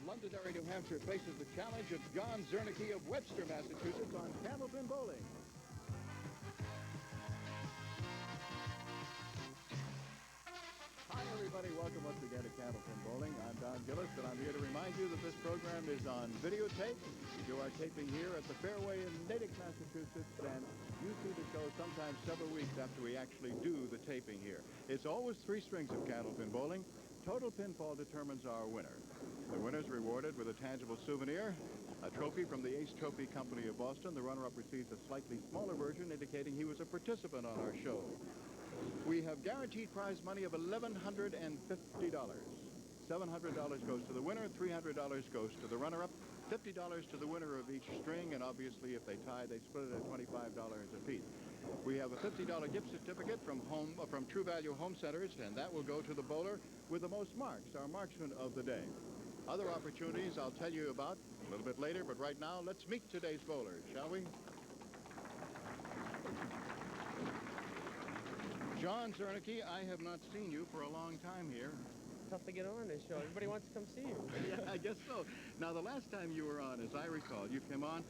Londonderry, New Hampshire, faces the challenge of John Czernicki of Webster, Massachusetts, on Candlepin Bowling. Hi, everybody. Welcome once again to Candlepin Bowling. I'm Don Gillis, and I'm here to remind you that this program is on videotape. We do our taping here at the Fairway in Natick, Massachusetts, and you see the show sometimes several weeks after we actually do the taping here. It's always 3 strings of Candlepin Bowling. Total pinfall determines our winner. The winner's rewarded with a tangible souvenir, a trophy from the Ace Trophy Company of Boston. The runner-up receives a slightly smaller version indicating he was a participant on our show. We have guaranteed prize money of $1,150. $700 goes to the winner, $300 goes to the runner-up, $50 to the winner of each string, and obviously if they tie, they split it at $25 apiece. We have a $50 gift certificate from True Value Home Centers, and that will go to the bowler with the most marks, our marksman of the day. Other opportunities I'll tell you about a little bit later, but right now, let's meet today's bowlers, shall we? John Czernicki, I have not seen you for a long time here. Tough to get on this show. Everybody wants to come see you. Yeah, I guess so. Now, the last time you were on, as I recall, you came on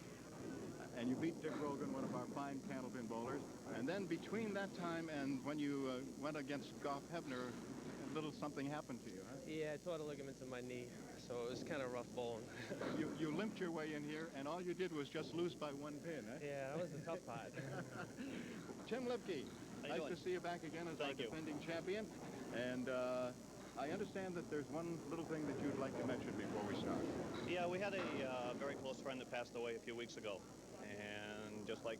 and you beat Dick Rogan, one of our fine Candlepin bowlers. And then between that time and when you went against Goff Hebner, a little something happened to you, huh? Yeah, I tore the ligaments in my knee, so it was kind of rough bowling. You limped your way in here, and all you did was just lose by 1 pin, huh? Yeah, that was the tough part. Tim Lipke, nice to see you back again as our defending champion. And I understand that there's one little thing that you'd like to mention before we start. Yeah, we had a very close friend that passed away a few weeks ago. And just like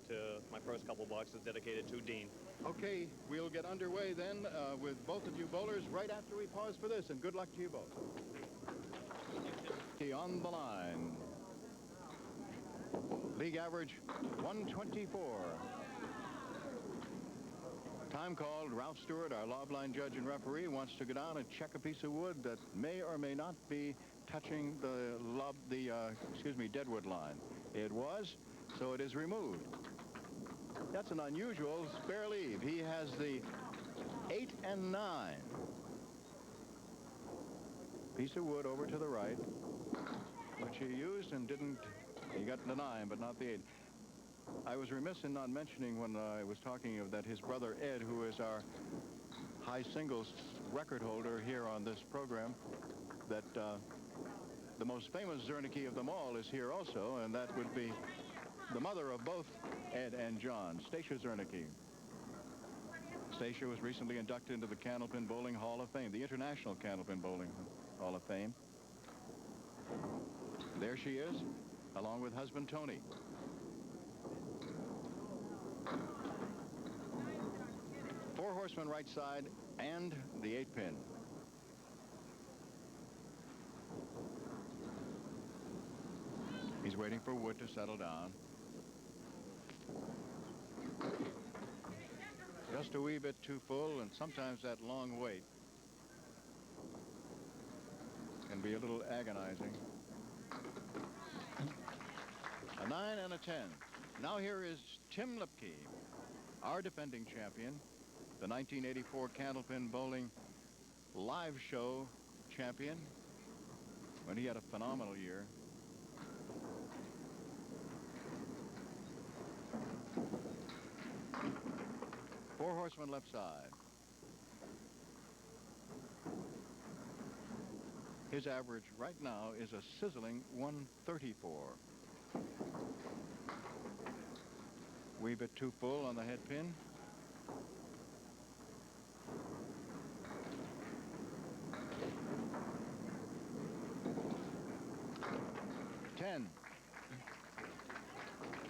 my first couple boxes dedicated to Dean. Okay, we'll get underway then with both of you bowlers right after we pause for this, and good luck to you both. On the line. League average 124. Time called. Ralph Stewart, our lob-line judge and referee, wants to go down and check a piece of wood that may or may not be touching the deadwood line. It was, so it is removed. That's an unusual spare leave. He has the 8 and 9. Piece of wood over to the right, which he used and didn't. He got the 9, but not the 8. I was remiss in not mentioning when I was talking of that his brother Ed, who is our high singles record holder here on this program, that the most famous Czernicki of them all is here also, and that would be the mother of both Ed and John, Stacia Czernicki. Stacia was recently inducted into the Candlepin Bowling Hall of Fame, the International Candlepin Bowling Hall of Fame. There she is, along with husband Tony. Four horsemen right side and the 8-pin. He's waiting for wood to settle down. Just a wee bit too full, and sometimes that long wait can be a little agonizing. A 9 and a 10. Now here is Tim Lipke, our defending champion, the 1984 Candlepin Bowling live show champion, when he had a phenomenal year. Four horsemen left side. His average right now is a sizzling 134. Wee bit too full on the head pin.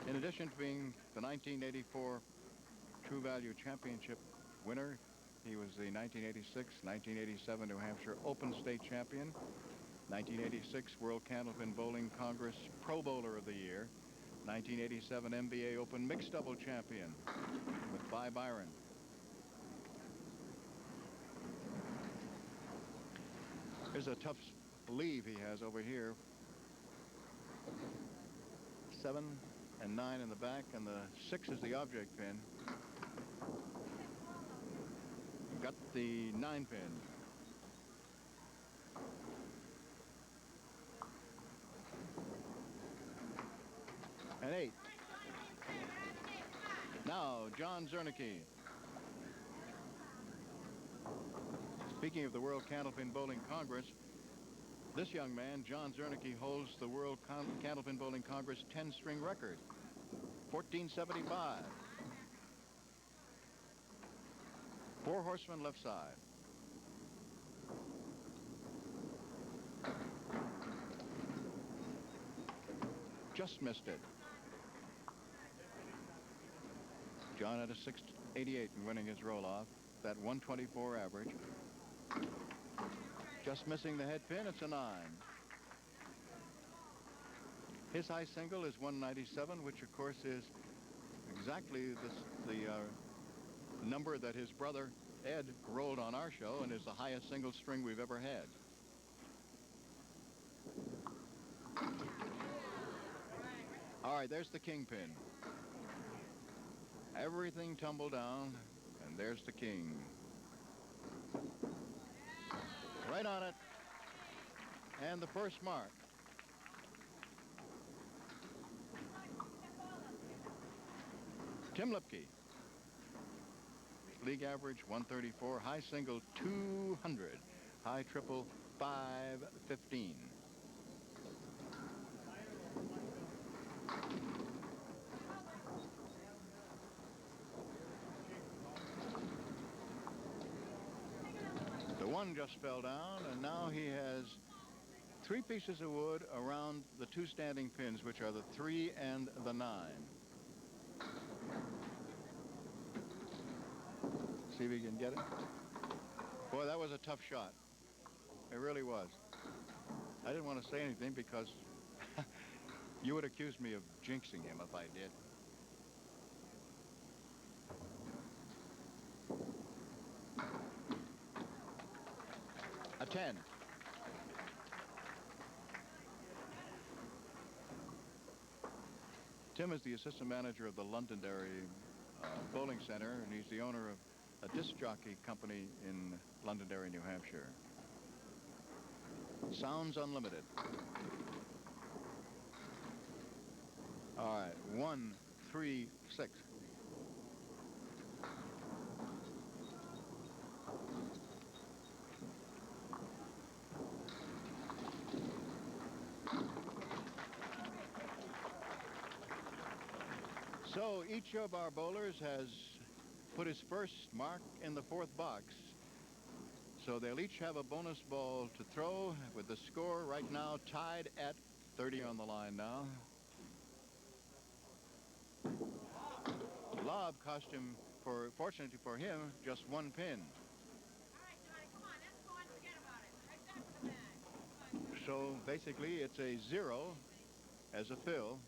In addition to being the 1984 True Value Championship winner, he was the 1986-1987 New Hampshire Open State Champion, 1986 World Candlepin Bowling Congress Pro Bowler of the Year, 1987 NBA Open Mixed Double Champion with Vi Byron. Here's a tough leave he has over here. 7 and 9 in the back, and the 6 is the object pin. Got the 9 pin. Now, John Czernicki. Speaking of the World Candlepin Bowling Congress, this young man, John Czernicki, holds the World Candlepin Bowling Congress 10-string record, 1475. 4 horsemen left side. Just missed it. John had a 688 in winning his roll-off. That 124 average. Just missing the head pin. It's a 9. His high single is 197, which of course is exactly the number that his brother Ed rolled on our show, and is the highest single string we've ever had. All right, there's the kingpin. Everything tumbled down, and there's the king. Right on it. And the first mark. Tim Lipke. League average 134, high single 200, high triple 515. The one just fell down, and now he has 3 pieces of wood around the 2 standing pins, which are the 3 and the 9. See if he can get it. Boy, that was a tough shot. It really was. I didn't want to say anything because you would accuse me of jinxing him if I did. A 10. Tim is the assistant manager of the Londonderry Bowling Center, and he's the owner of a disc jockey company in Londonderry, New Hampshire. Sounds unlimited. All right, 1, 3, 6. So each of our bowlers has put his first mark in the 4th box. So they'll each have a bonus ball to throw, with the score right now tied at 30 on the line now. Lob cost him, fortunately for him, just 1 pin. All right, Johnny, come on, let's go and forget about it. Right back to the bag. So basically it's a 0 as a fill.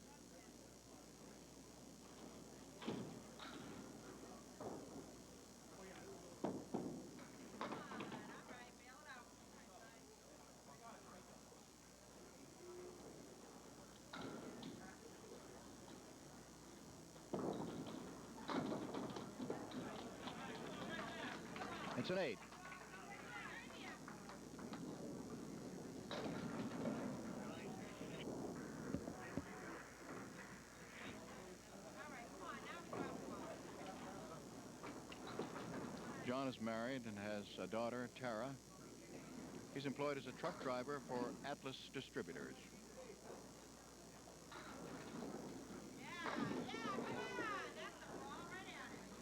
It's an 8. John is married and has a daughter, Tara. He's employed as a truck driver for Atlas Distributors.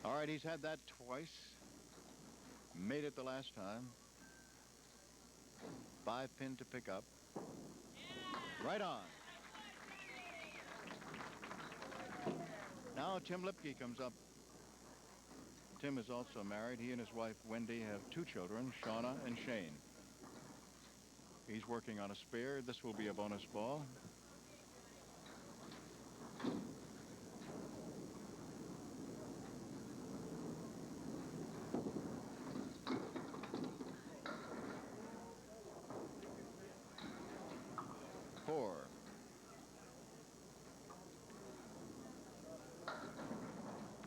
All right, he's had that twice. Made it the last time. 5 pin to pick up. Right on. Now Tim Lipke comes up. Tim is also married. He and his wife Wendy have 2 children, Shauna and Shane. He's working on a spare. This will be a bonus ball.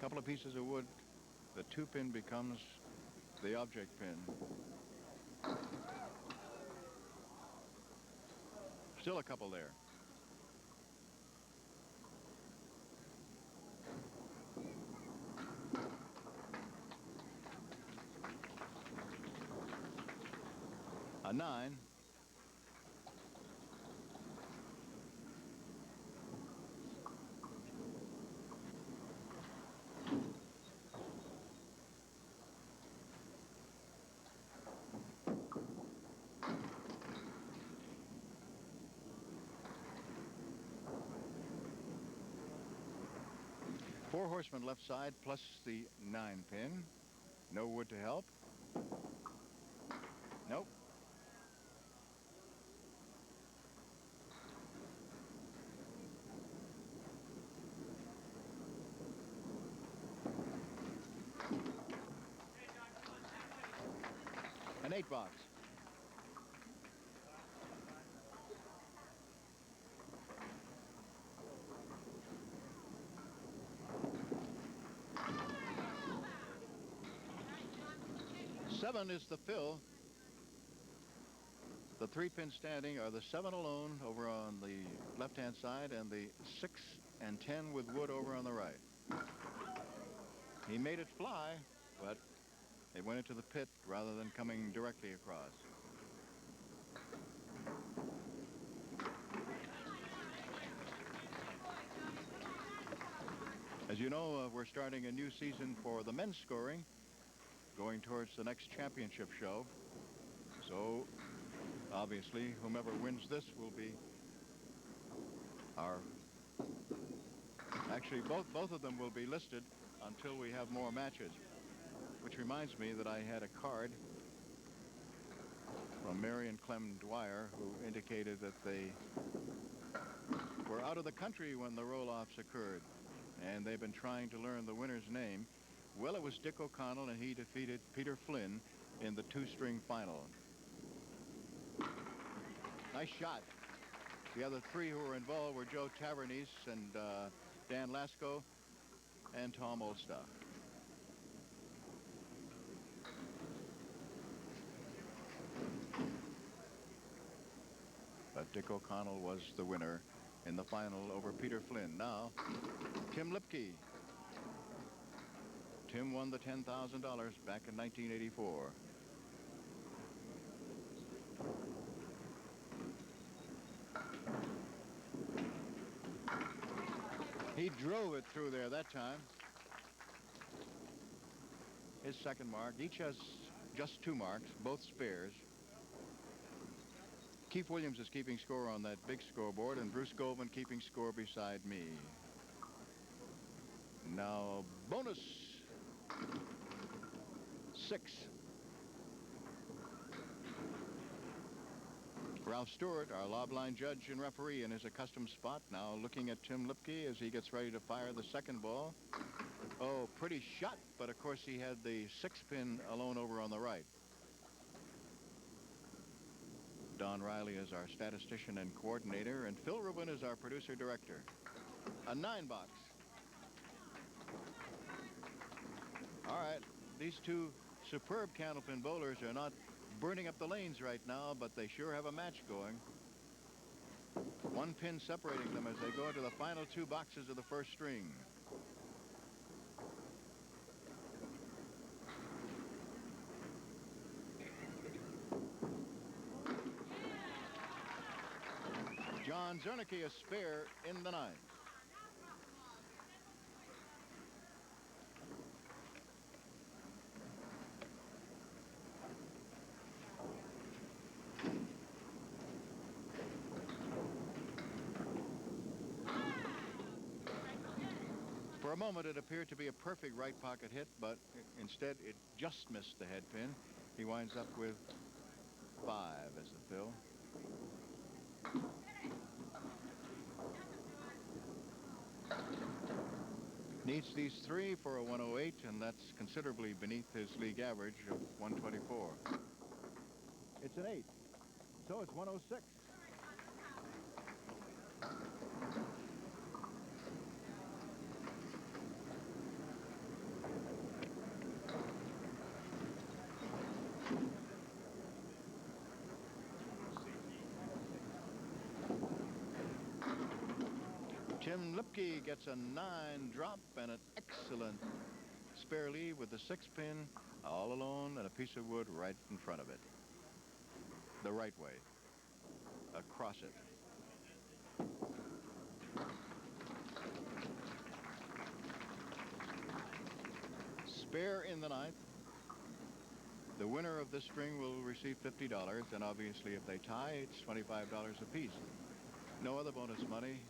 Couple of pieces of wood. The 2 pin becomes the object pin. Still a couple there. 9. Four horsemen left side plus the 9 pin. No wood to help. Nope. An 8 box. Seven is the fill. The 3 pin standing are the 7 alone over on the left-hand side and the 6 and 10 with wood over on the right. He made it fly, but it went into the pit rather than coming directly across. As you know, we're starting a new season for the men's scoring, going towards the next championship show. So obviously whomever wins this will be our, actually both of them will be listed until we have more matches, which reminds me that I had a card from Mary and Clem Dwyer, who indicated that they were out of the country when the roll-offs occurred and they've been trying to learn the winner's name. Well, it was Dick O'Connell, and he defeated Peter Flynn in the 2-string final. Nice shot. The other 3 who were involved were Joe Tavernese and Dan Lasko and Tom Oldstock. But Dick O'Connell was the winner in the final over Peter Flynn. Now, Tim Lipke. Tim won the $10,000 back in 1984. He drove it through there that time. His second mark. Each has just 2 marks, both spares. Keith Williams is keeping score on that big scoreboard, and Bruce Goldman keeping score beside me. Now, bonus. 6. Ralph Stewart, our lob line judge and referee, in his accustomed spot, now looking at Tim Lipke as he gets ready to fire the second ball. Oh, pretty shot, but of course he had the 6-pin alone over on the right. Don Riley is our statistician and coordinator, and Phil Rubin is our producer director. A 9 box. All right, these 2 superb Candlepin bowlers are not burning up the lanes right now, but they sure have a match going. 1 pin separating them as they go into the final 2 boxes of the first string. John Czernicki a spare in the 9th. For a moment, it appeared to be a perfect right pocket hit, but instead it just missed the head pin. He winds up with 5 as the fill. Needs these 3 for a 108, and that's considerably beneath his league average of 124. It's an 8, so it's 106. Tim Lipke gets a 9 drop and an excellent spare lead with the 6-pin all alone and a piece of wood right in front of it. the right way, across it. Spare in the ninth. The winner of this string will receive $50, and obviously if they tie, it's $25 apiece. No other bonus money.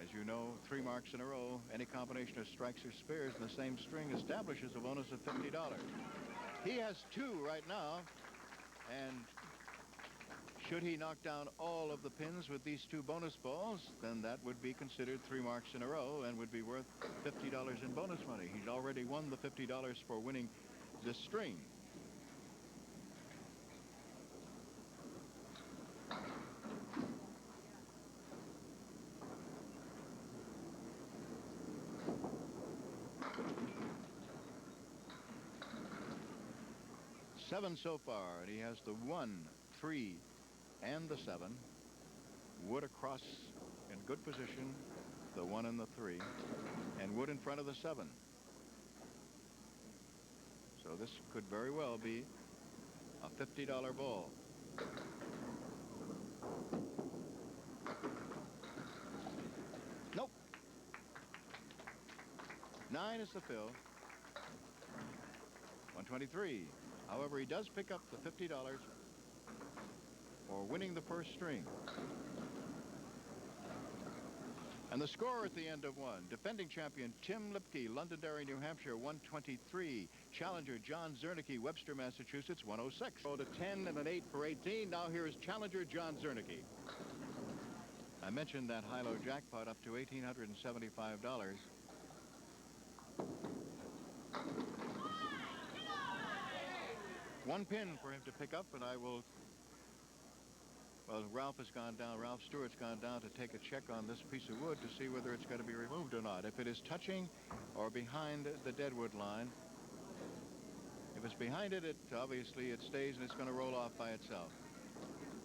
As you know, 3 marks in a row, any combination of strikes or spares in the same string establishes a bonus of $50. He has 2 right now, and should he knock down all of the pins with these 2 bonus balls, then that would be considered 3 marks in a row and would be worth $50 in bonus money. He's already won the $50 for winning this string. Seven so far, and he has the 1, 3, and the 7. Wood across in good position, the 1 and the 3, and Wood in front of the 7. So this could very well be a $50 ball. Nope. 9 is the fill. 123. However, he does pick up the $50 for winning the first string. And the score at the end of 1, defending champion Tim Lipke, Londonderry, New Hampshire, 123. Challenger John Czernicki, Webster, Massachusetts, 106. Rolled a 10 and an 8 for 18. Now here is challenger John Czernicki. I mentioned that high-low jackpot up to $1,875. One pin for him to pick up, and I will. Well, Ralph has gone down. Ralph Stewart's gone down to take a check on this piece of wood to see whether it's going to be removed or not. If it is touching or behind the deadwood line. If it's behind it, obviously it stays and it's going to roll off by itself.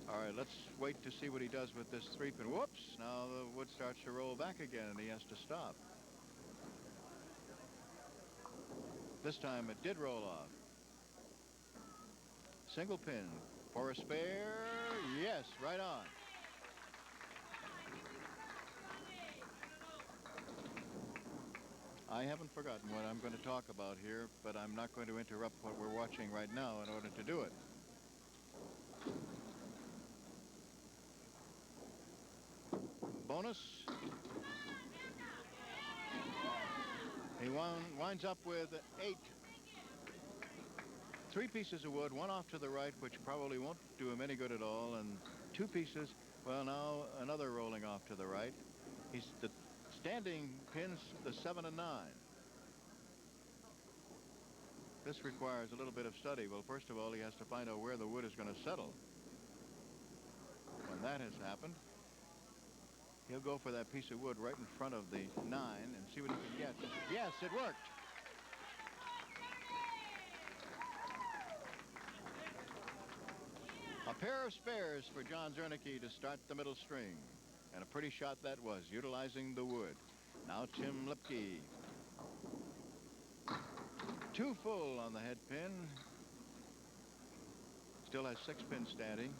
All right, let's wait to see what he does with this 3-pin. Whoops! Now the wood starts to roll back again, and he has to stop. This time it did roll off. Single pin for a spare. Yes, right on. I haven't forgotten what I'm going to talk about here, but I'm not going to interrupt what we're watching right now in order to do it. Bonus. He winds up with 8. 3 pieces of wood, 1 off to the right, which probably won't do him any good at all, and 2 pieces, well, now another rolling off to the right. He's the standing pins, the 7 and 9. This requires a little bit of study. Well, first of all, he has to find out where the wood is going to settle. When that has happened, he'll go for that piece of wood right in front of the 9 and see what he can get. Yes, it worked. A pair of spares for John Czernicki to start the middle string. And a pretty shot that was, utilizing the wood. Now Tim Lipke. 2 full on the head pin. Still has 6 pins standing.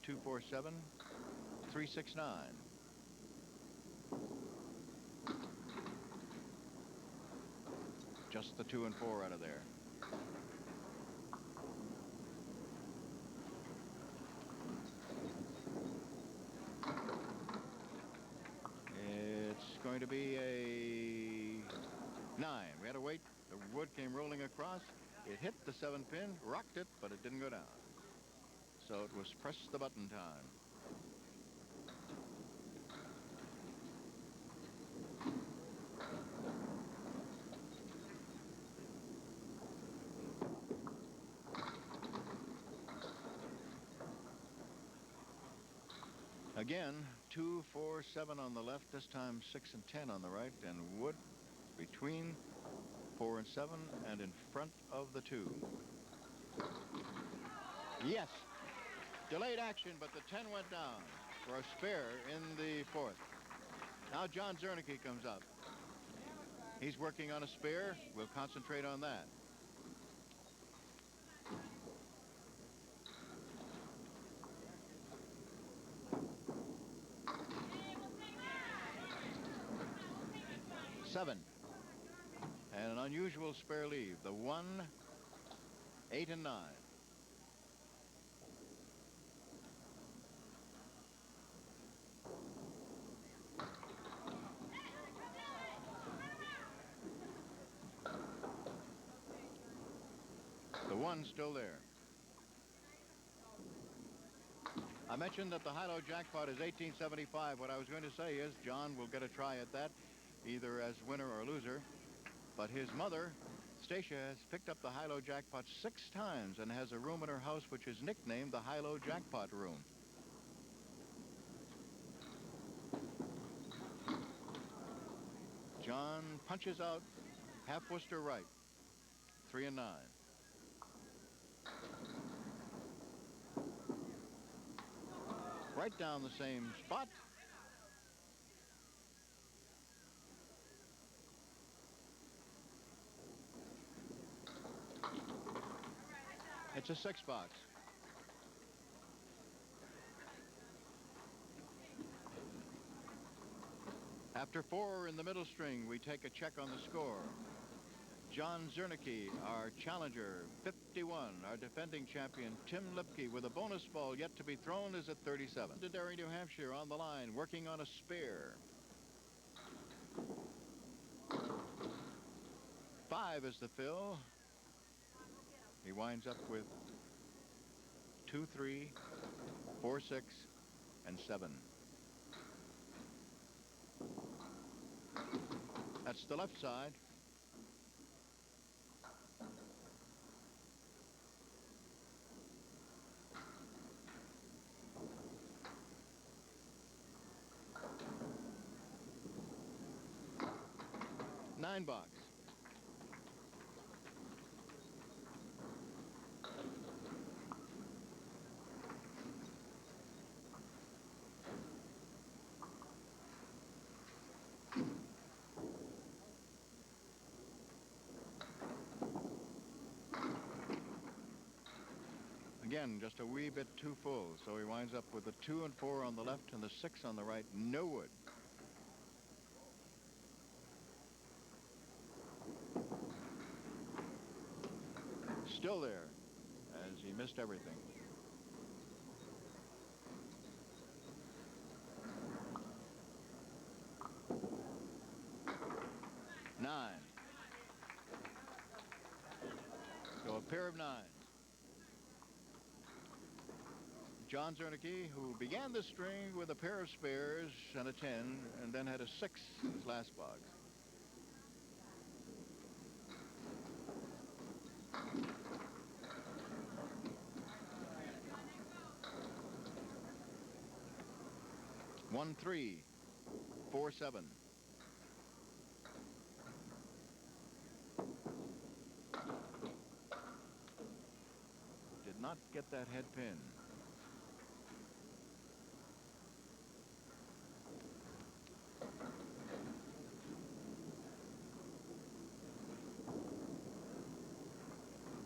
2, 4, 7, 3, 6, 9. Just the 2 and 4 out of there. It's going to be a 9. We had to wait. The wood came rolling across. It hit the 7 pin, rocked it, but it didn't go down. So it was press the button time. Again, 2, 4, 7 on the left, this time 6 and 10 on the right, and wood between 4 and 7 and in front of the 2. Yes. Delayed action, but the 10 went down for a spare in the 4th. Now John Czernicki comes up. He's working on a spare. We'll concentrate on that. 7. And an unusual spare leave. The 1, 8, and 9. The 1's still there. I mentioned that the high-low jackpot is $18.75. What I was going to say is John will get a try at that, either as winner or loser. But his mother, Stacia, has picked up the high-low jackpot 6 times and has a room in her house which is nicknamed the high-low jackpot room. John punches out half Worcester right. 3 and 9. Right down the same spot. It's a 6 box. After 4 in the middle string, we take a check on the score. John Czernicki, our challenger, 51. Our defending champion, Tim Lipke, with a bonus ball yet to be thrown, is at 37. Londonderry, New Hampshire, on the line, working on a spare. 5 is the fill. He winds up with 2, 3, 4, 6, and 7. That's the left side. Nine box. Again, just a wee bit too full, so he winds up with the 2 and 4 on the left and the 6 on the right. No wood. Still there, as he missed everything. Nine. So a pair of 9s. John Czernicki, who began the string with a pair of spares and a 10, and then had a 6 in his last box. One, 3, 4, 7. Did not get that head pin.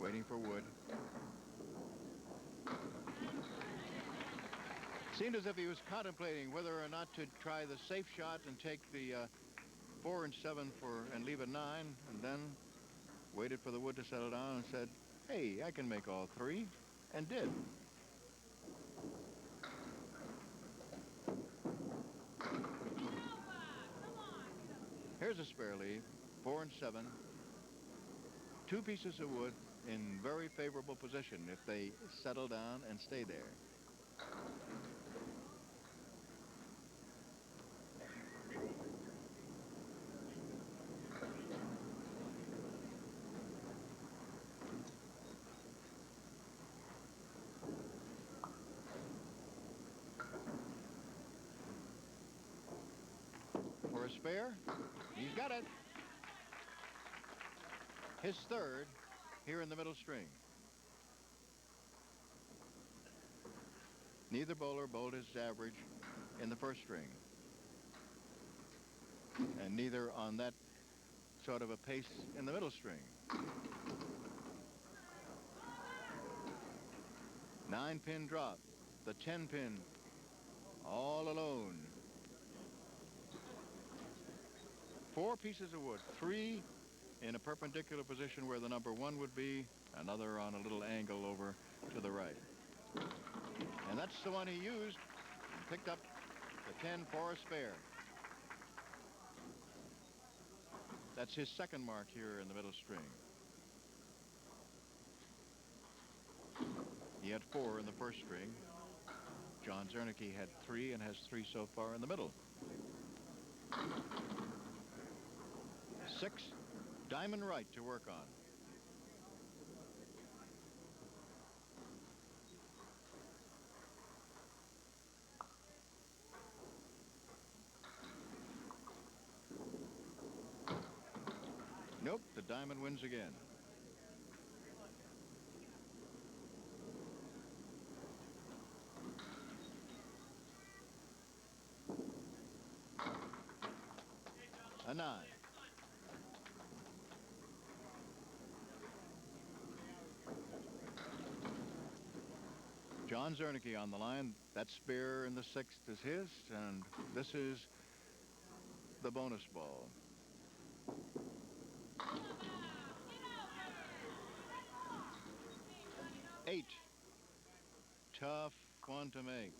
Waiting for wood. Seemed as if he was contemplating whether or not to try the safe shot and take the 4 and 7 and leave a 9, and then waited for the wood to settle down and said, hey, I can make all 3, and did. Here's a spare leave, 4 and 7. 2 pieces of wood in very favorable position if they settle down and stay there. For a spare, he's got it. His 3rd here in the middle string. Neither bowler bowled his average in the 1st string. And neither on that sort of a pace in the middle string. 9-pin drop. The 10-pin all alone. 4 pieces of wood, 3 in a perpendicular position where the number 1 would be, another on a little angle over to the right. And that's the one he used. Picked up the 10 for a spare. That's his second mark here in the middle string. He had 4 in the first string. John Czernicki had 3 and has 3 so far in the middle. 6, diamond right to work on. Nope, the diamond wins again. A 9. John Czernicki on the line. That spare in the 6th is his, and this is the bonus ball. 8. Tough one to make.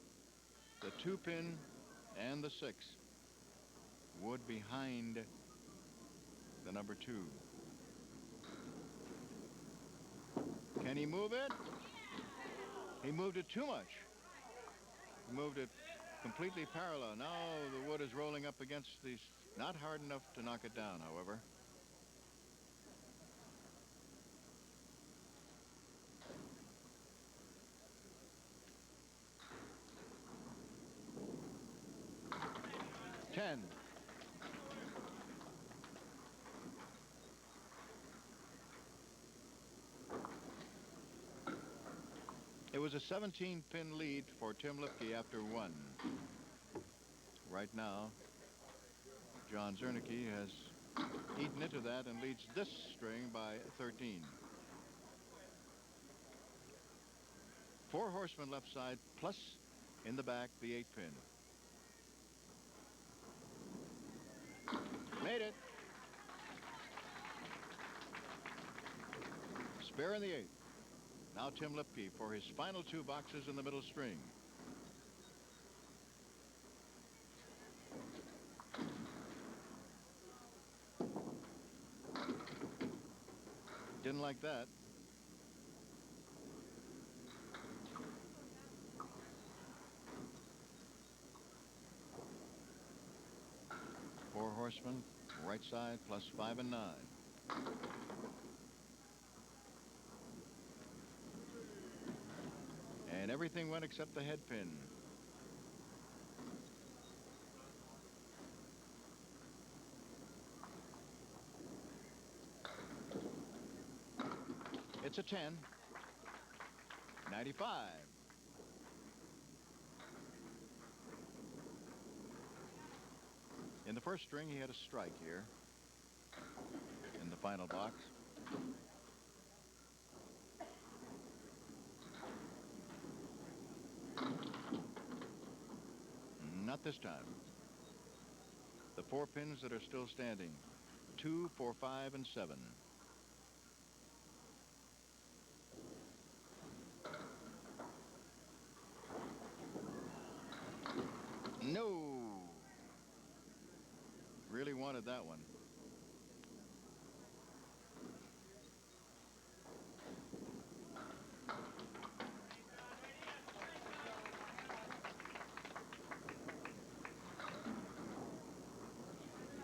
The 2-pin and the 6. Wood behind the number 2. Can he move it? He moved it too much. He moved it completely parallel. Now the wood is rolling up against these. Not hard enough to knock it down, however. Ten. It was a 17-pin lead for Tim Lipke after 1. Right now, John Czernicki has eaten into that and leads this string by 13. 4 horsemen left side, plus in the back the 8-pin. Made it. Spare in the 8th. Now Tim Lipke for his final 2 boxes in the middle string. Didn't like that. Four horsemen, right side, plus 5 and 9. And everything went except the head pin. It's a 10. 95. In the first string, he had a strike here in the final box. Not this time. The 4 pins that are still standing. 2, 4, 5, and 7. No. Really wanted that one.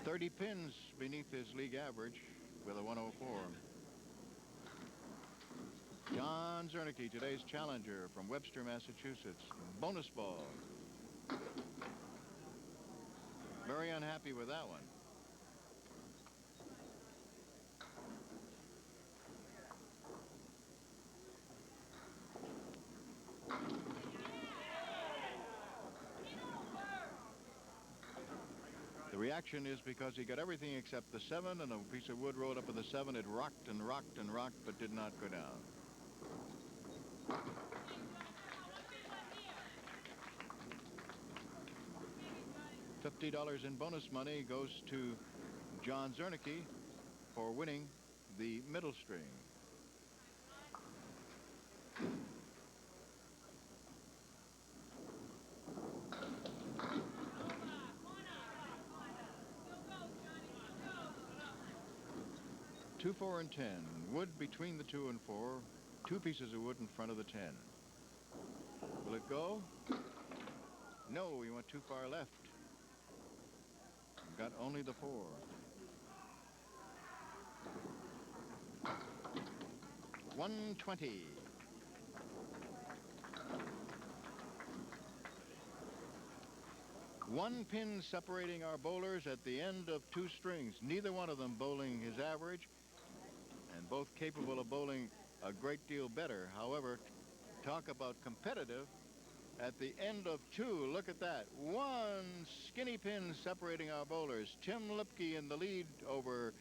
$30 pins beneath his league average with a 104. John Czernicki, today's challenger from Webster, Massachusetts. Bonus ball. Very unhappy with that one. The reaction is because he got everything except the 7, and a piece of wood rolled up with the 7. It rocked and rocked and rocked, but did not go down. $50 in bonus money goes to John Czernicki for winning the middle string. Two, 4, and 10. Wood between the 2 and 4. 2 pieces of wood in front of the 10. Will it go? No, he went too far left. Got only the 4. 120. One pin separating our bowlers at the end of 2 strings. Neither one of them bowling his average, and both capable of bowling a great deal better. However, talk about competitive. At the end of 2, look at that. 1 skinny pin separating our bowlers. Tim Lipke in the lead over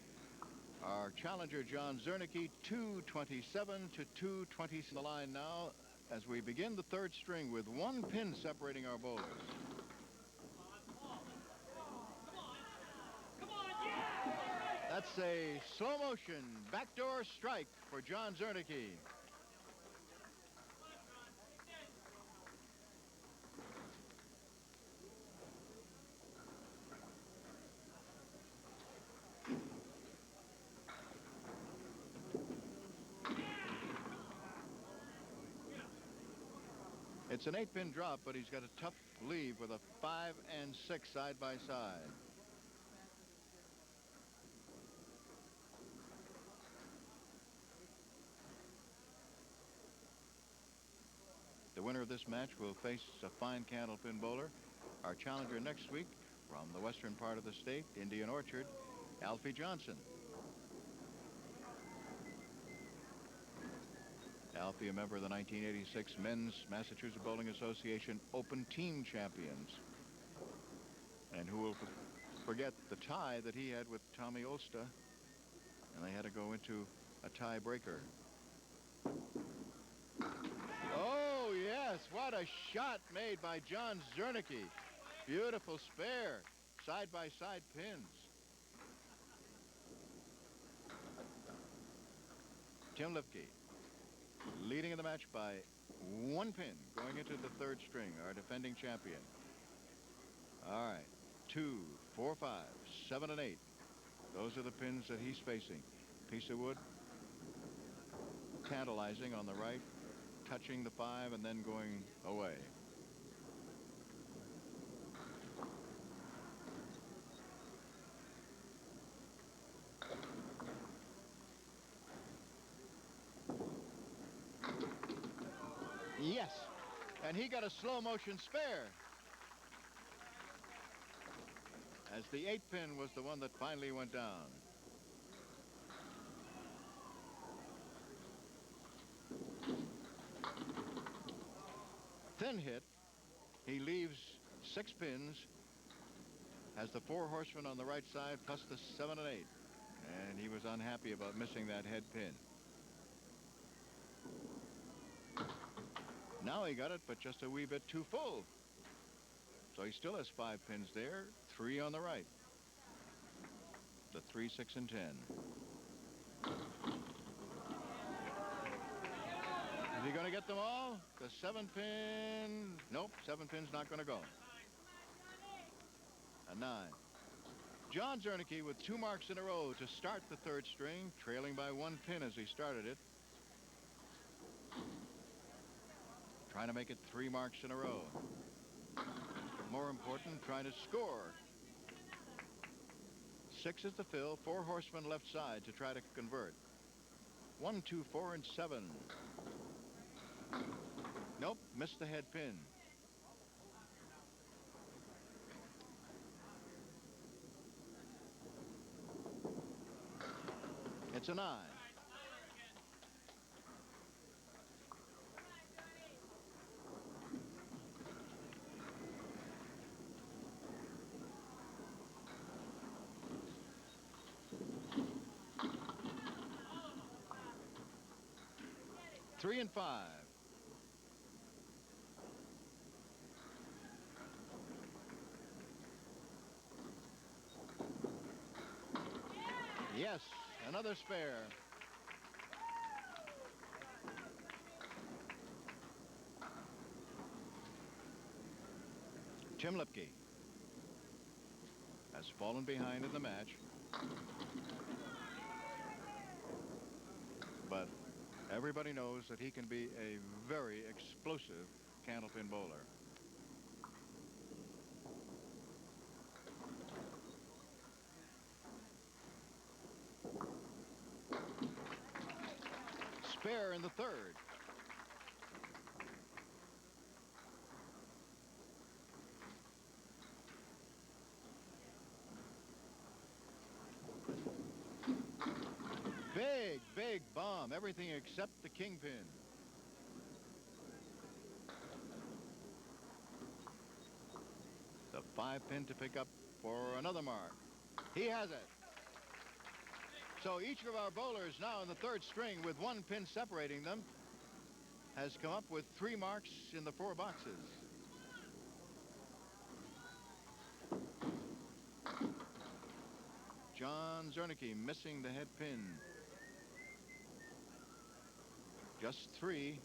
our challenger, John Czernicki. 227 to 220 the line now as we begin the 3rd string with 1 pin separating our bowlers. That's a slow motion backdoor strike for John Czernicki. It's an 8-pin drop, but he's got a tough leave with a 5 and 6 side by side. The winner of this match will face a fine Candlepin bowler. Our challenger next week from the western part of the state, Indian Orchard, Alfie Johnson. Alfie, a member of the 1986 Men's Massachusetts Bowling Association Open Team Champions. And who will forget the tie that he had with Tommy Olsta, and they had to go into a tiebreaker. Oh, yes, what a shot made by John Czernicki. Beautiful spare, side-by-side pins. Tim Lipke leading in the match by 1 pin going into the 3rd string, our defending champion. All right, 2, 4, 5, 7, and 8. Those are the pins that he's facing. Piece of wood, tantalizing on the right, touching the 5 and then going away. Yes, and he got a slow motion spare, as the 8-pin was the one that finally went down. Thin hit. He leaves 6 pins, has the 4 horsemen on the right side plus the 7 and 8, and he was unhappy about missing that head pin. Now he got it, but just a wee bit too full. So he still has 5 pins there, 3 on the right. The 3, 6, and 10. Is he going to get them all? The 7-pin. Nope, 7-pin's not going to go. A 9. John Czernicki with 2 marks in a row to start the 3rd string, trailing by 1 pin as he started it. Trying to make it 3 marks in a row. More important, trying to score. 6 is the fill, 4 horsemen left side to try to convert. 1, 2, 4, and 7. Nope, missed the head pin. It's a 9. Three and 5. Yes, another spare. Tim Lipke has fallen behind in the match, but everybody knows that he can be a very explosive candlepin bowler. Spare in the third. Big bomb. Everything except the kingpin. The 5-pin to pick up for another mark. He has it. So each of our bowlers now in the third string with 1 pin separating them has come up with 3 marks in the 4 boxes. John Czernicki missing the head pin. Just 3.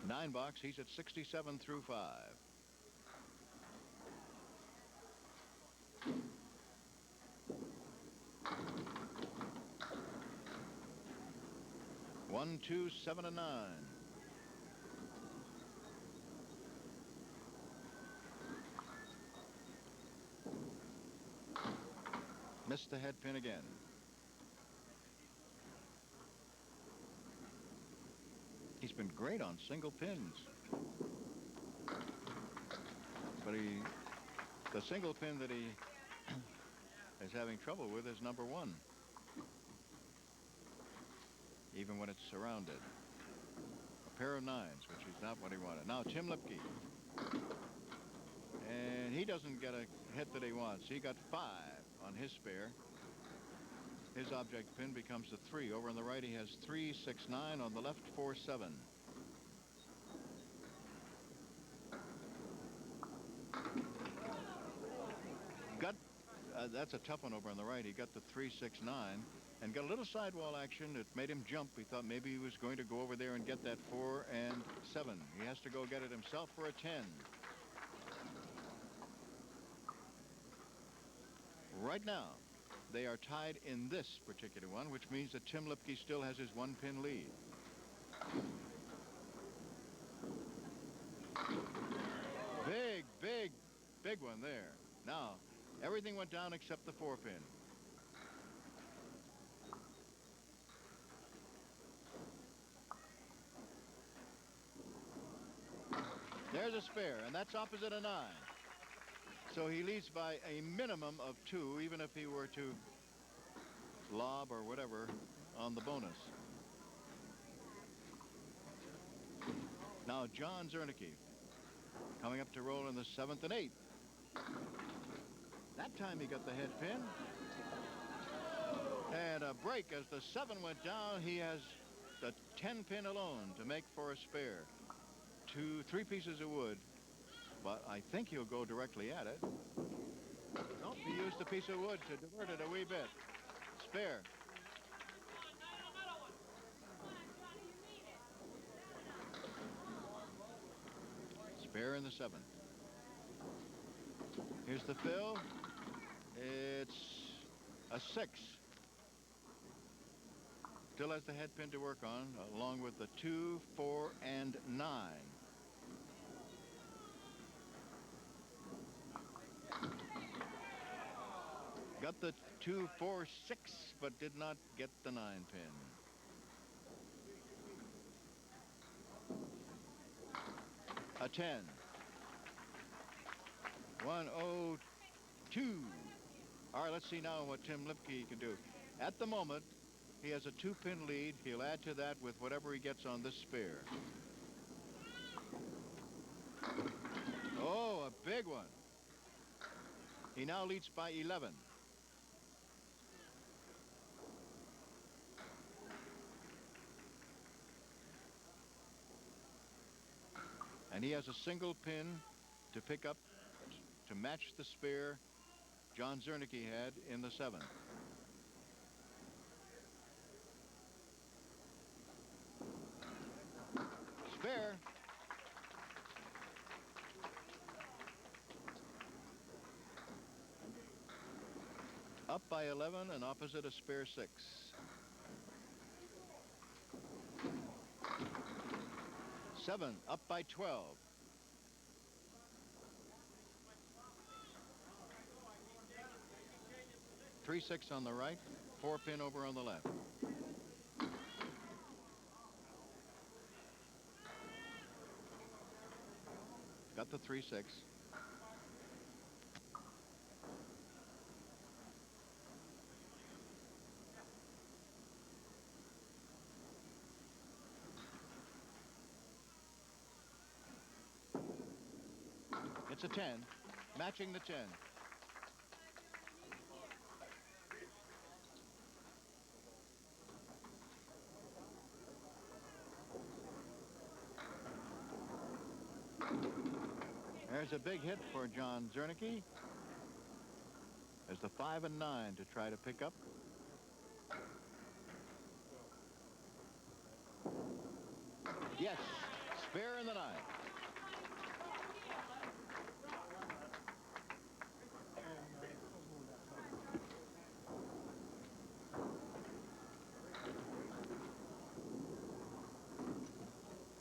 Nine box, he's at 67 through 5. One, 2, 7, and 9. Missed the head pin again. He's been great on single pins. But the single pin that he is having trouble with is number 1. Even when it's surrounded. A pair of 9s, which is not what he wanted. Now Tim Lipke. And he doesn't get a hit that he wants. He got 5 on his spare. His object pin becomes a 3. Over on the right he has 3, 6, 9. On the left 4, 7. That's a tough one over on the right. He got the 3, 6, 9 and got a little sidewall action. It made him jump. He thought maybe he was going to go over there and get that 4 and 7. He has to go get it himself for a 10. Right now they are tied in this particular one, which means that Tim Lipke still has his 1-pin lead. Big one there. Now everything went down except the 4-pin. There's a spare, and that's opposite a 9. So he leads by a minimum of 2, even if he were to lob or whatever on the bonus. Now John Czernicki coming up to roll in the 7th and 8th. That time he got the head pin. And a break as the 7 went down. He has the 10 pin alone to make for a spare. 3 pieces of wood. But I think he'll go directly at it. Nope, he used a piece of wood to divert it a wee bit. Spare. Spare in the 7th. Here's the fill. It's a 6. Still has the head pin to work on, along with the 2, 4, and 9. Got the 2, 4, 6, but did not get the 9 pin. A 10. 102. All right, let's see now what Tim Lipke can do. At the moment, he has a 2-pin lead. He'll add to that with whatever he gets on this spare. Oh, a big one. He now leads by 11. And he has a single pin to pick up to match the spare John Czernicki had in the 7th. Spare. Up by 11 and opposite a spare 6. Seven up by 12. Three 6 on the right, 4 pin over on the left. Got the 3 6. It's a 10, matching the 10. There's a big hit for John Czernicki. There's the 5 and 9 to try to pick up. Yes, spare in the 9.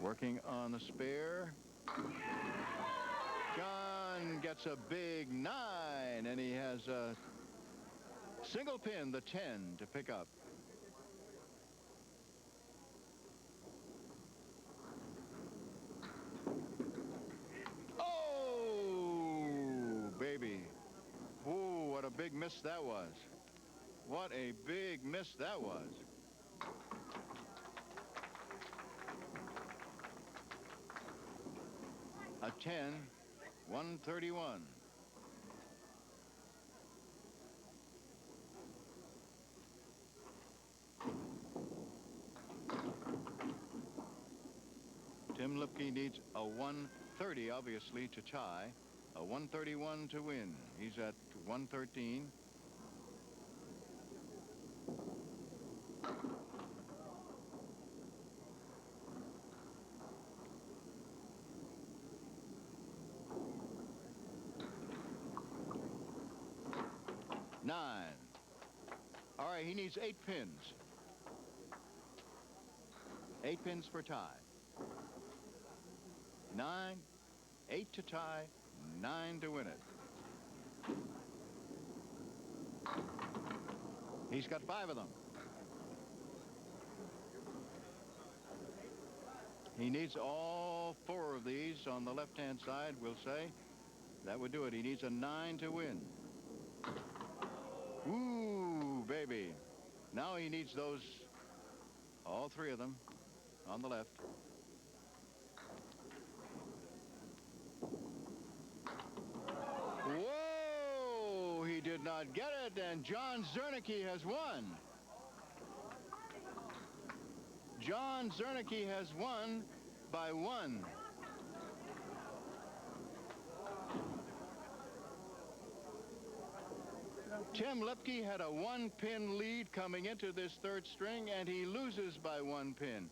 Working on the spare. John gets a big 9, and he has a single pin, the 10, to pick up. Oh, baby. Ooh, what a big miss that was. What a big miss that was. A 10, 131. Tim Lipke needs a 130, obviously, to tie. A 131 to win. He's at 113. Nine. All right, he needs 8 pins. 8 pins for tie. 9, 8 to tie, 9 to win it. He's got 5 of them. He needs all 4 of these on the left-hand side, we'll say. That would do it. He needs a 9 to win. Ooh, baby. Now he needs those, all 3 of them, on the left. Whoa! He did not get it, and John Czernicki has won. John Czernicki has won by 1. Tim Lipke had a 1-pin lead coming into this 3rd string, and he loses by 1 pin,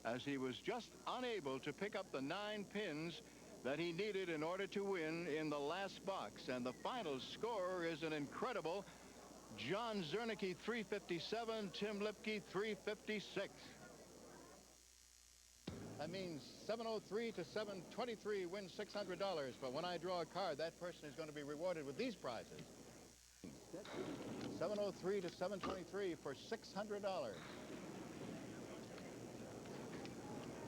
as he was just unable to pick up the 9 pins that he needed in order to win in the last box. And the final score is an incredible John Czernicki 357, Tim Lipke 356. That means 703 to 723 wins $600. But when I draw a card, that person is going to be rewarded with these prizes. 703 to 723 for $600.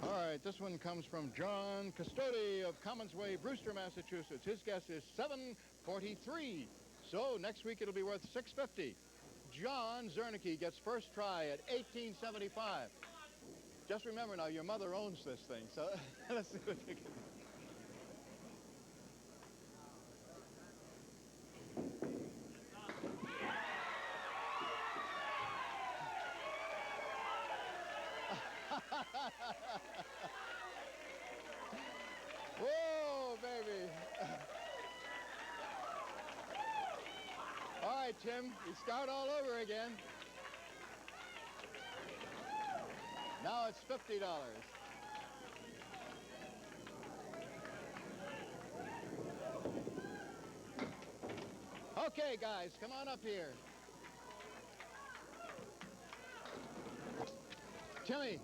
All right, this one comes from John Custodi of Commons Way, Brewster, Massachusetts. His guess is 743. So next week it'll be worth $650. John Czernicki gets first try at $18.75. Just remember now, your mother owns this thing, so let's see what you can do. Whoa, baby. All right, Tim, we start all over again. Now it's $50. Okay, guys, come on up here. Timmy,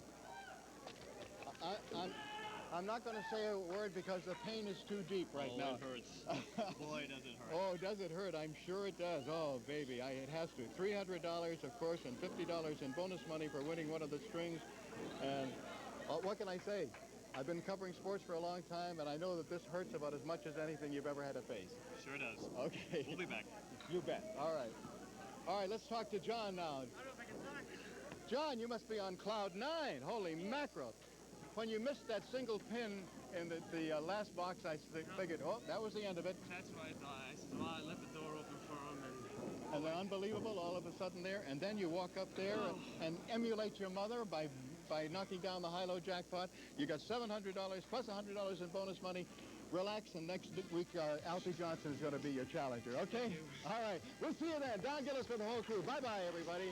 I'm not going to say a word because the pain is too deep right now. It hurts. Boy, does it hurt. Oh, does it hurt? I'm sure it does. Oh, baby, it has to. $300, of course, and $50 in bonus money for winning one of the strings. And what can I say? I've been covering sports for a long time, and I know that this hurts about as much as anything you've ever had to face. Sure does. Okay. We'll be back. You bet. All right. All right, let's talk to John now. I don't know if I can talk. John, you must be on cloud 9. Holy mackerel. When you missed that single pin in the last box, I figured, oh, that was the end of it. That's what I thought. I said, well, I left the door open for him. And then unbelievable, all of a sudden there. And then you walk up there and emulate your mother by knocking down the high-low jackpot. You got $700 plus $100 in bonus money. Relax, and next week, Alfie Johnson is going to be your challenger, okay? All right. We'll see you then. Don Gillis for the whole crew. Bye-bye, everybody.